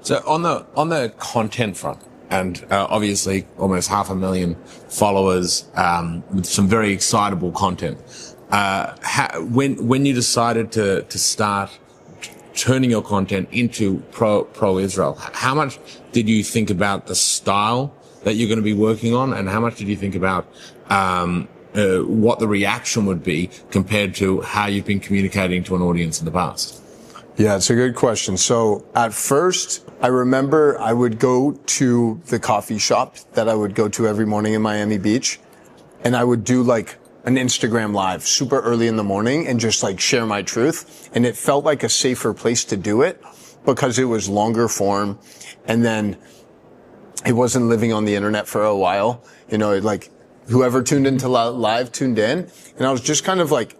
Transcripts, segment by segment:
So on the content front, and obviously almost 500,000 followers, with some very excitable content. When you decided to start turning your content into pro Israel, how much did you think about the style that you're going to be working on, and how much did you think about what the reaction would be compared to how you've been communicating to an audience in the past? Yeah, it's a good question. So at first, I remember I would go to the coffee shop that I would go to every morning in Miami Beach, and I would do like an Instagram live super early in the morning and just like share my truth. And it felt like a safer place to do it because it was longer form. And then it wasn't living on the internet for a while. You know, like whoever tuned into live tuned in. And I was just kind of like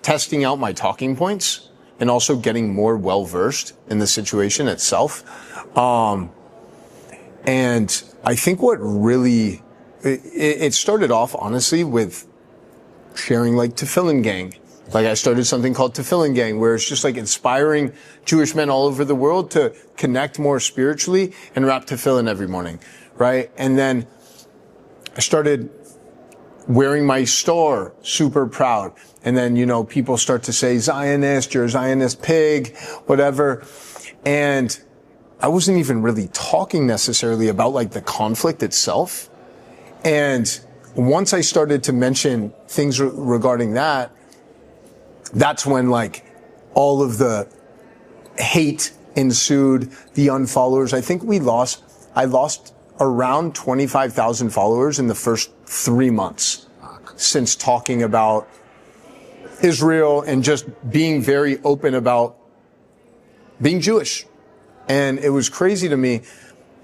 testing out my talking points and also getting more well-versed in the situation itself. And I think what really, it started off honestly with sharing like Tefillin Gang. Like I started something called Tefillin Gang, where it's just like inspiring Jewish men all over the world to connect more spiritually and wrap tefillin every morning, right? And then I started wearing my star, super proud. And then, you know, people start to say, Zionist, you're a Zionist pig, whatever. And I wasn't even really talking necessarily about like the conflict itself. And once I started to mention things regarding that, that's when like all of the hate ensued, the unfollowers. I think I lost around 25,000 followers in the first 3 months since talking about Israel and just being very open about being Jewish. And it was crazy to me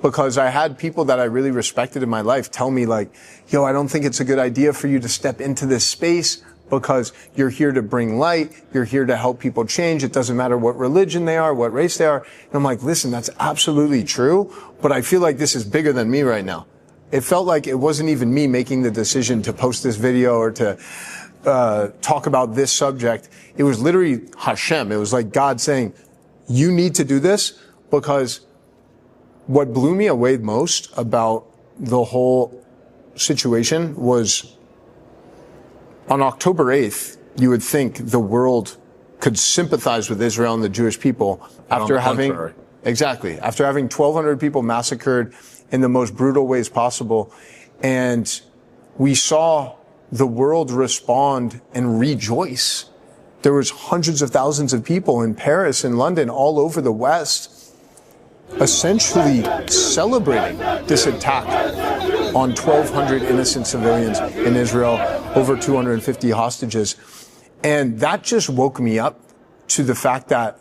because I had people that I really respected in my life tell me like, yo, I don't think it's a good idea for you to step into this space because you're here to bring light. You're here to help people change. It doesn't matter what religion they are, what race they are. And I'm like, listen, that's absolutely true. But I feel like this is bigger than me right now. It felt like it wasn't even me making the decision to post this video or to talk about this subject. It was literally Hashem. It was like God saying, you need to do this, because what blew me away most about the whole situation was on October 8th, you would think the world could sympathize with Israel and the Jewish people after having 1,200 people massacred in the most brutal ways possible. And we saw the world respond and rejoice. There was hundreds of thousands of people in Paris and London, all over the West, essentially celebrating this attack on 1,200 innocent civilians in Israel, over 250 hostages. And that just woke me up to the fact that